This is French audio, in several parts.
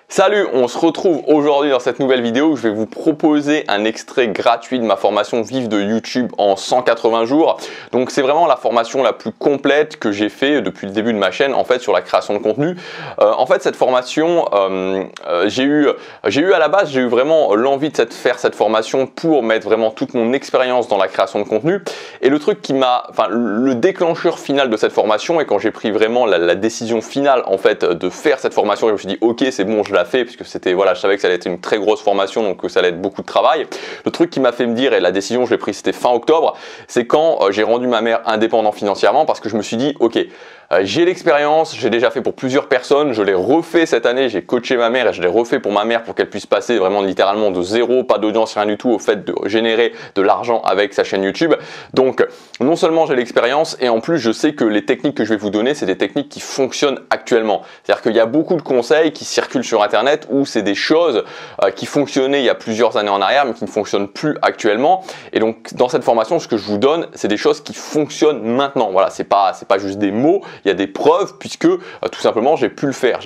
Salut, on se retrouve aujourd'hui dans cette nouvelle vidéo où je vais vous proposer un extrait gratuit de ma formation Vive de YouTube en 180 jours. Donc c'est vraiment la formation la plus complète que j'ai fait depuis le début de ma chaîne en fait sur la création de contenu. En fait cette formation, j'ai eu à la base, j'ai eu vraiment l'envie de faire cette formation pour mettre vraiment toute mon expérience dans la création de contenu. Et le truc qui m'a, le déclencheur final de cette formation et quand j'ai pris vraiment la décision finale en fait de faire cette formation, je me suis dit ok c'est bon, je la fais puisque c'était voilà, je savais que ça allait être une très grosse formation donc que ça allait être beaucoup de travail. Le truc qui m'a fait me dire, et la décision je l'ai prise c'était fin octobre, c'est quand j'ai rendu ma mère indépendante financièrement parce que je me suis dit ok, j'ai l'expérience, j'ai déjà fait pour plusieurs personnes, je l'ai refait cette année, j'ai coaché ma mère et je l'ai refait pour ma mère pour qu'elle puisse passer vraiment littéralement de zéro, pas d'audience, rien du tout, au fait de générer de l'argent avec sa chaîne YouTube. Donc non seulement j'ai l'expérience et en plus je sais que les techniques que je vais vous donner, c'est des techniques qui fonctionnent actuellement. C'est-à-dire qu'il y a beaucoup de conseils qui circulent sur internet où c'est des choses qui fonctionnaient il y a plusieurs années en arrière mais qui ne fonctionnent plus actuellement. Et donc dans cette formation, ce que je vous donne, c'est des choses qui fonctionnent maintenant. Voilà, c'est pas juste des mots. Il y a des preuves puisque tout simplement j'ai pu le faire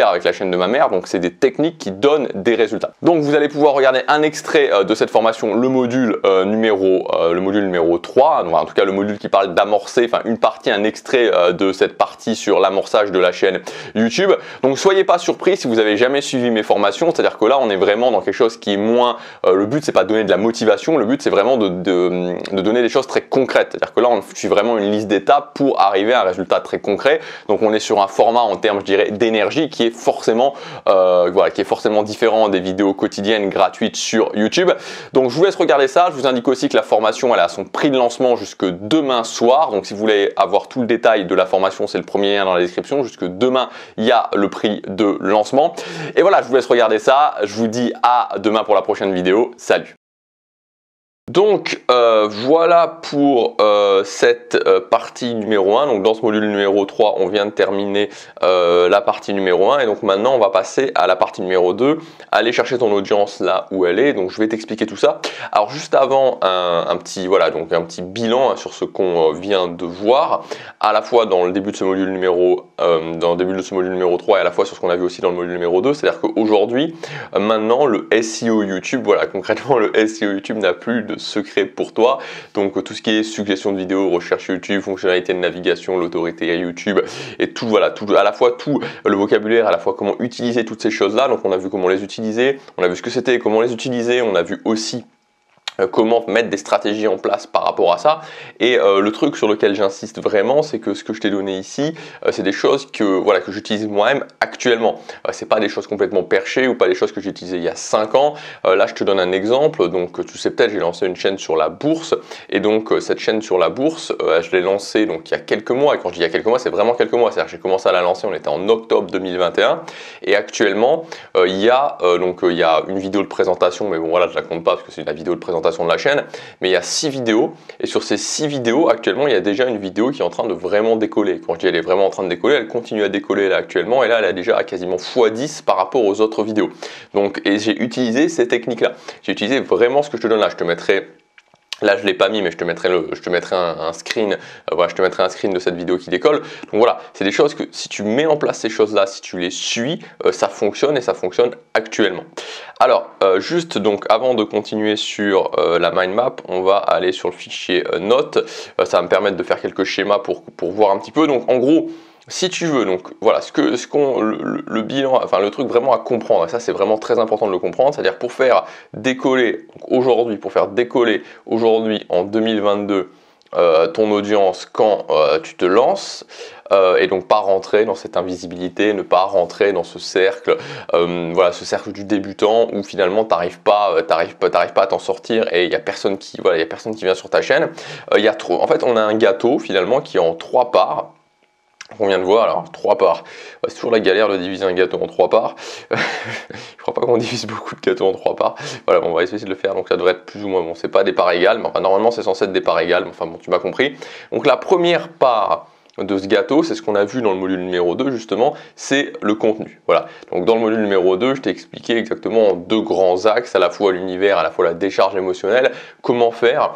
avec la chaîne de ma mère, donc c'est des techniques qui donnent des résultats. Donc vous allez pouvoir regarder un extrait de cette formation, le module numéro 3, donc, en tout cas le module qui parle d'amorcer, une partie, un extrait de cette partie sur l'amorçage de la chaîne YouTube. Donc soyez pas surpris si vous avez jamais suivi mes formations, c'est-à-dire que là on est vraiment dans quelque chose qui est moins, le but c'est pas de donner de la motivation, le but c'est vraiment de donner des choses très concrètes, c'est-à-dire que là on suit vraiment une liste d'étapes pour arriver à un résultat très concret. Donc on est sur un format en termes je dirais d'énergie qui est forcément différent des vidéos quotidiennes gratuites sur YouTube. Donc je vous laisse regarder ça. Je vous indique aussi que la formation elle a son prix de lancement jusque demain soir. Donc si vous voulez avoir tout le détail de la formation, c'est le premier lien dans la description. Jusque demain il y a le prix de lancement. Et voilà, je vous laisse regarder ça. Je vous dis à demain pour la prochaine vidéo. Salut. Donc voilà pour cette partie numéro 1, donc dans ce module numéro 3 on vient de terminer la partie numéro 1 et donc maintenant on va passer à la partie numéro 2, aller chercher ton audience là où elle est, donc je vais t'expliquer tout ça. Alors juste avant un petit bilan sur ce qu'on vient de voir, à la fois dans le début de ce module numéro 3 et à la fois sur ce qu'on a vu aussi dans le module numéro 2, c'est-à-dire qu'aujourd'hui maintenant le SEO YouTube, voilà concrètement le SEO YouTube n'a plus de secret pour toi, donc tout ce qui est suggestion de vidéos, recherche YouTube, fonctionnalité de navigation, l'autorité à YouTube et tout, voilà, tout, à la fois tout le vocabulaire, à la fois comment utiliser toutes ces choses là. Donc on a vu comment les utiliser, on a vu ce que c'était, comment les utiliser, on a vu aussi comment mettre des stratégies en place par rapport à ça. Et le truc sur lequel j'insiste vraiment, c'est que ce que je t'ai donné ici, c'est des choses que j'utilise moi-même actuellement. C'est pas des choses complètement perchées ou pas des choses que j'ai utilisées il y a 5 ans. Là, je te donne un exemple. Donc, tu sais peut-être, j'ai lancé une chaîne sur la bourse. Et donc, cette chaîne sur la bourse, je l'ai lancée donc il y a quelques mois. Et quand je dis il y a quelques mois, c'est vraiment quelques mois. C'est-à-dire que j'ai commencé à la lancer, on était en octobre 2021. Et actuellement, il y a une vidéo de présentation. Mais bon, voilà, je la compte pas parce que c'est la vidéo de présentation de la chaîne, mais il y a 6 vidéos et sur ces 6 vidéos actuellement il y a déjà une vidéo qui est en train de vraiment décoller. Quand je dis elle est vraiment en train de décoller, elle continue à décoller là actuellement et là elle a déjà quasiment x10 par rapport aux autres vidéos. Donc et j'ai utilisé ces techniques là, j'ai utilisé vraiment ce que je te donne là. Je te mettrai, là je l'ai pas mis mais je te mettrai un screen, voilà, je te mettrai un screen de cette vidéo qui décolle. Donc voilà, c'est des choses que si tu mets en place ces choses là, si tu les suis, ça fonctionne et ça fonctionne actuellement. Alors juste donc avant de continuer sur la mind map, on va aller sur le fichier notes. Ça va me permettre de faire quelques schémas pour voir un petit peu. Donc en gros, si tu veux, donc voilà, le bilan, le truc vraiment à comprendre, et ça c'est vraiment très important de le comprendre, c'est-à-dire pour faire décoller aujourd'hui en 2022 ton audience quand tu te lances, et donc pas rentrer dans cette invisibilité, ne pas rentrer dans ce cercle, voilà, ce cercle du débutant où finalement t'arrives pas à t'en sortir et il y a personne qui vient sur ta chaîne. En fait on a un gâteau finalement qui est en 3 parts. On vient de voir, alors 3 parts, c'est toujours la galère de diviser un gâteau en 3 parts. Je crois pas qu'on divise beaucoup de gâteaux en 3 parts. Voilà, bon, on va essayer de le faire, donc ça devrait être plus ou moins, bon c'est pas des parts égales, mais enfin normalement c'est censé être des parts égales, mais enfin bon tu m'as compris. Donc la première part de ce gâteau, c'est ce qu'on a vu dans le module numéro 2 justement, c'est le contenu. Voilà, donc dans le module numéro 2, je t'ai expliqué exactement en 2 grands axes, à la fois l'univers, à la fois la décharge émotionnelle, comment faire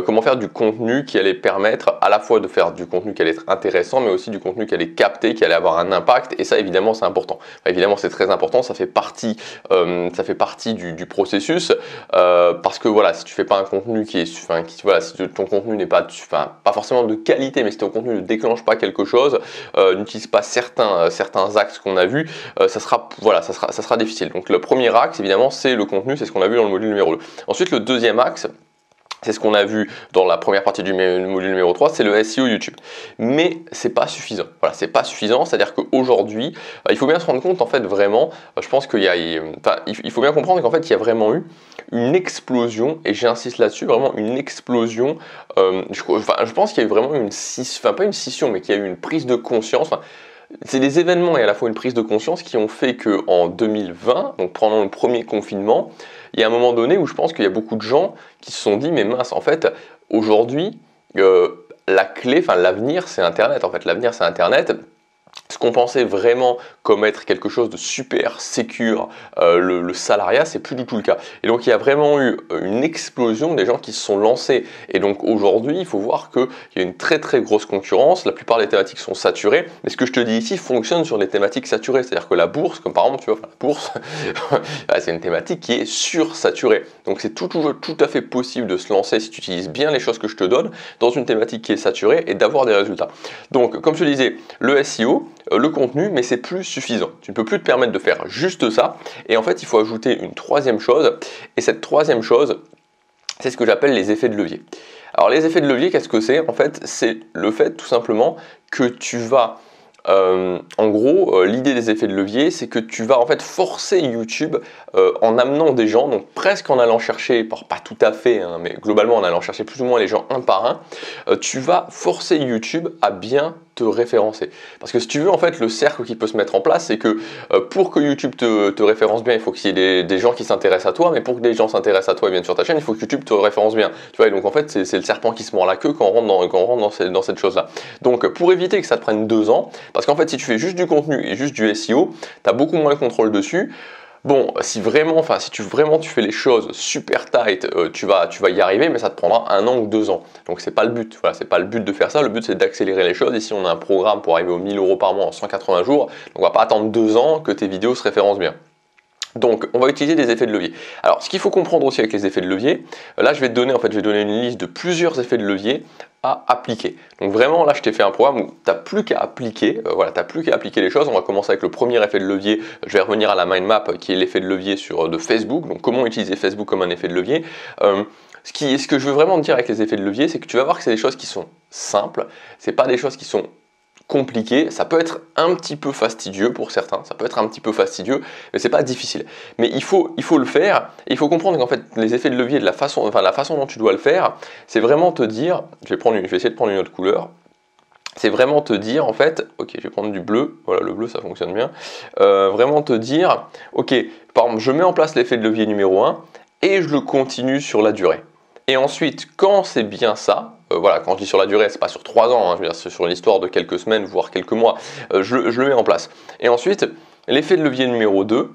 comment faire du contenu qui allait permettre à la fois de faire du contenu qui allait être intéressant, mais aussi du contenu qui allait capter, qui allait avoir un impact. Et ça, évidemment, c'est important. Enfin, évidemment, c'est très important. Ça fait partie du processus parce que voilà, si tu fais pas un contenu qui est, enfin, voilà, si ton contenu n'est pas, enfin, pas forcément de qualité, mais si ton contenu ne déclenche pas quelque chose, n'utilise pas certains axes qu'on a vus, ça sera difficile. Donc le premier axe, évidemment, c'est le contenu, c'est ce qu'on a vu dans le module numéro 2. Ensuite, le deuxième axe, c'est ce qu'on a vu dans la première partie du module numéro 3, c'est le SEO YouTube. Mais c'est pas suffisant. Voilà, c'est pas suffisant, c'est-à-dire qu'aujourd'hui, il faut bien se rendre compte, en fait, vraiment, je pense qu'il y a, il faut bien comprendre qu'en fait, il y a vraiment eu une explosion, et j'insiste là-dessus, vraiment une explosion. Je pense qu'il y a eu vraiment pas une scission, mais qu'il y a eu une prise de conscience. C'est des événements et à la fois une prise de conscience qui ont fait qu'en 2020, donc pendant le premier confinement, il y a un moment donné où je pense qu'il y a beaucoup de gens qui se sont dit mais mince, en fait, aujourd'hui, la clé, enfin l'avenir, c'est Internet. En fait, l'avenir, c'est Internet. Ce qu'on pensait vraiment comme être quelque chose de super sécure, le salariat, c'est plus du tout le cas. Et donc il y a vraiment eu une explosion des gens qui se sont lancés. Et donc aujourd'hui, il faut voir qu'il y a une très très grosse concurrence. La plupart des thématiques sont saturées. Mais ce que je te dis ici fonctionne sur les thématiques saturées. C'est-à-dire que la bourse, comme par exemple, tu vois, la bourse, c'est une thématique qui est sursaturée. Donc c'est tout à fait possible de se lancer si tu utilises bien les choses que je te donne dans une thématique qui est saturée et d'avoir des résultats. Donc comme je te disais, le SEO, le contenu, mais c'est plus suffisant. Tu ne peux plus te permettre de faire juste ça. Et en fait, il faut ajouter une troisième chose. Et cette troisième chose, c'est ce que j'appelle les effets de levier. Alors les effets de levier, qu'est-ce que c'est? En fait, c'est le fait tout simplement que tu vas... en gros, l'idée des effets de levier, c'est que tu vas en fait forcer YouTube en amenant des gens, donc presque en allant chercher, pas tout à fait, hein, mais globalement en allant chercher plus ou moins les gens un par un, tu vas forcer YouTube à bien te référencer. Parce que si tu veux, en fait, le cercle qui peut se mettre en place, c'est que pour que YouTube te référence bien, il faut qu'il y ait des gens qui s'intéressent à toi, mais pour que des gens s'intéressent à toi et viennent sur ta chaîne, il faut que YouTube te référence bien. Tu vois, et donc en fait, c'est le serpent qui se mord la queue quand on rentre dans cette chose-là. Donc pour éviter que ça te prenne 2 ans, parce qu'en fait, si tu fais juste du contenu et juste du SEO, tu as beaucoup moins de contrôle dessus. Bon, si tu fais les choses super tight, tu vas y arriver, mais ça te prendra 1 an ou 2 ans. Donc c'est pas le but. Voilà, c'est pas le but de faire ça. Le but c'est d'accélérer les choses. Ici, on a un programme pour arriver aux 1 000 € par mois en 180 jours. Donc on va pas attendre 2 ans que tes vidéos se référencent bien. Donc, on va utiliser des effets de levier. Alors, ce qu'il faut comprendre aussi avec les effets de levier, là, je vais donner une liste de plusieurs effets de levier à appliquer. Donc vraiment, là, je t'ai fait un programme où tu n'as plus qu'à appliquer, les choses. On va commencer avec le premier effet de levier. Je vais revenir à la mind map, qui est l'effet de levier de Facebook. Donc, comment utiliser Facebook comme un effet de levier. Ce que je veux vraiment te dire avec les effets de levier, c'est que tu vas voir que c'est des choses qui sont simples. C'est pas des choses qui sont compliqué, ça peut être un petit peu fastidieux pour certains, mais c'est pas difficile. Mais il faut le faire, et il faut comprendre qu'en fait les effets de levier, la façon dont tu dois le faire, c'est vraiment te dire, je vais essayer de prendre une autre couleur, c'est vraiment te dire en fait, ok, je vais prendre du bleu, voilà, le bleu ça fonctionne bien, vraiment te dire, ok, par exemple, je mets en place l'effet de levier numéro 1, et je le continue sur la durée. Et ensuite, quand c'est bien ça, voilà, quand je dis sur la durée, c'est pas sur 3 ans, hein, je veux dire, c'est sur une histoire de quelques semaines, voire quelques mois, je le mets en place. Et ensuite, l'effet de levier numéro 2,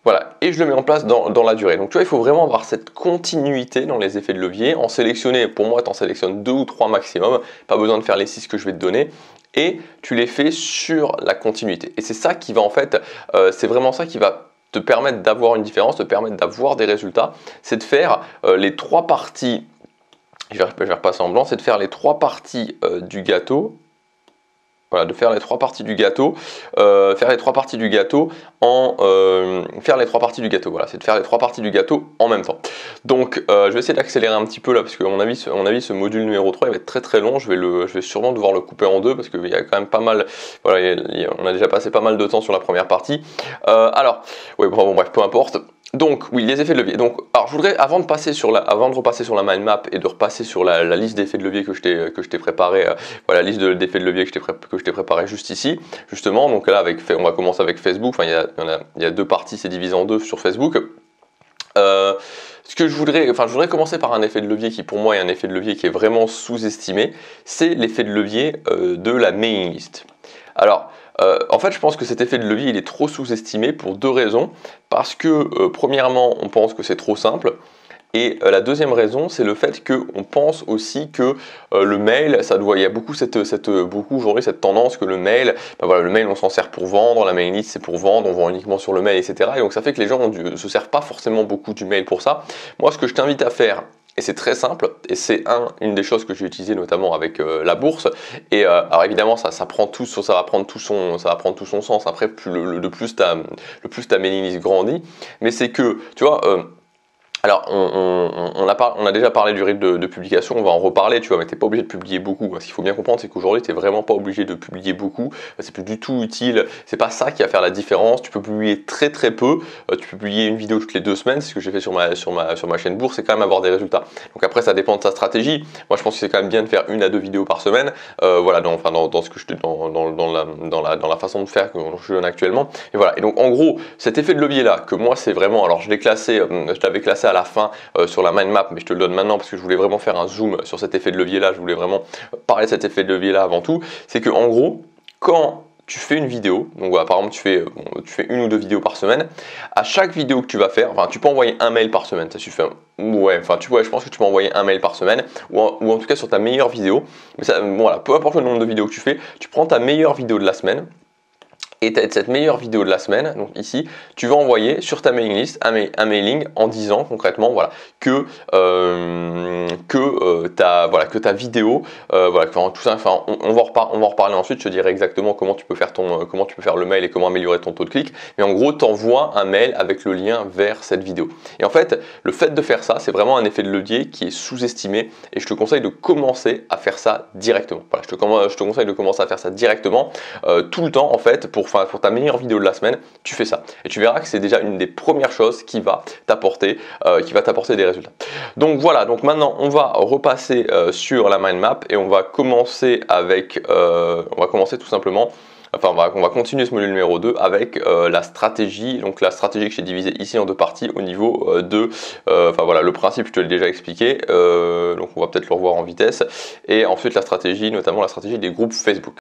voilà, et je le mets en place dans la durée. Donc tu vois, il faut vraiment avoir cette continuité dans les effets de levier, en sélectionner, pour moi, tu en sélectionnes 2 ou 3 maximum, pas besoin de faire les 6 que je vais te donner, et tu les fais sur la continuité. Et c'est ça qui va en fait, c'est vraiment ça qui va te permettre d'avoir une différence, te permettre d'avoir des résultats, c'est de faire les 3 parties, je vais repasser en blanc, c'est de faire les 3 parties du gâteau. Voilà, de faire les 3 parties du gâteau, voilà, c'est de faire les 3 parties du gâteau en même temps. Donc je vais essayer d'accélérer un petit peu là, parce que à mon avis ce module numéro 3 il va être très très long, je vais sûrement devoir le couper en 2, parce qu'il y a quand même pas mal, voilà, on a déjà passé pas mal de temps sur la première partie. Alors, oui, bon, bref, peu importe. Donc oui, les effets de levier. Donc, alors je voudrais, avant de repasser sur la mind map et de repasser sur la liste d'effets de levier que je t'ai préparé, voilà, la liste d'effets de levier que je t'ai préparé juste ici, justement. Donc là, on va commencer avec Facebook. Enfin, il y a 2 parties, c'est divisé en 2 sur Facebook. Je voudrais commencer par un effet de levier qui pour moi est un effet de levier qui est vraiment sous-estimé. C'est l'effet de levier de la mailing list. Alors, en fait, je pense que cet effet de levier il est trop sous-estimé pour 2 raisons. Parce que, premièrement, on pense que c'est trop simple. Et la deuxième raison, c'est le fait qu'on pense aussi que le mail, il y a beaucoup beaucoup aujourd'hui cette tendance que le mail, ben voilà, le mail on s'en sert pour vendre, la mailing list c'est pour vendre, on vend uniquement sur le mail, etc. Et donc ça fait que les gens ne se servent pas forcément beaucoup du mail pour ça. Moi, ce que je t'invite à faire, et c'est très simple, et c'est une des choses que j'ai utilisé notamment avec la bourse. Et alors évidemment, ça va prendre tout son sens. Après, le plus ta mailing list grandit, mais c'est que, tu vois. Alors, on a déjà parlé du rythme de publication, on va en reparler, tu vois, mais tu n'es pas obligé de publier beaucoup. Ce qu'il faut bien comprendre, c'est qu'aujourd'hui, tu n'es vraiment pas obligé de publier beaucoup, c'est plus du tout utile, c'est pas ça qui va faire la différence. Tu peux publier très très peu, tu peux publier une vidéo toutes les 2 semaines, c'est ce que j'ai fait sur ma chaîne bourse, c'est quand même avoir des résultats. Donc après, ça dépend de ta stratégie. Moi, je pense que c'est quand même bien de faire 1 à 2 vidéos par semaine, voilà, dans la façon de faire que je donne actuellement. Et voilà, et donc en gros, cet effet de levier là, que moi, c'est vraiment, alors je l'avais classé à la fin sur la mind map, mais je te le donne maintenant parce que je voulais vraiment faire un zoom sur cet effet de levier là, je voulais vraiment parler de cet effet de levier là avant tout. C'est que en gros, quand tu fais une vidéo, donc voilà, par exemple tu fais 1 ou 2 vidéos par semaine, à chaque vidéo que tu vas faire, enfin tu peux envoyer un mail par semaine, ça suffit, ouais, enfin je pense que tu peux envoyer un mail par semaine, ou en tout cas sur ta meilleure vidéo, mais ça, voilà, peu importe le nombre de vidéos que tu fais, tu prends ta meilleure vidéo de la semaine, et cette meilleure vidéo de la semaine, donc ici, tu vas envoyer sur ta mailing list un mailing en disant concrètement voilà, que ta vidéo, voilà, tout ça, enfin, on va en reparler ensuite, je te dirai exactement comment tu peux faire le mail et comment améliorer ton taux de clic, mais en gros, tu envoies un mail avec le lien vers cette vidéo. Et en fait, le fait de faire ça, c'est vraiment un effet de levier qui est sous-estimé et je te conseille de commencer à faire ça directement. Voilà, je te conseille de commencer à faire ça directement, tout le temps en fait, pour ta meilleure vidéo de la semaine, tu fais ça. Et tu verras que c'est déjà une des premières choses qui va t'apporter des résultats. Donc voilà, donc maintenant on va repasser sur la mind map et on va commencer tout simplement. Enfin, on va continuer ce module numéro 2 avec la stratégie. Donc la stratégie que j'ai divisée ici en 2 parties au niveau enfin voilà, le principe je te l'ai déjà expliqué. Donc on va peut-être le revoir en vitesse. Et ensuite la stratégie, notamment la stratégie des groupes Facebook.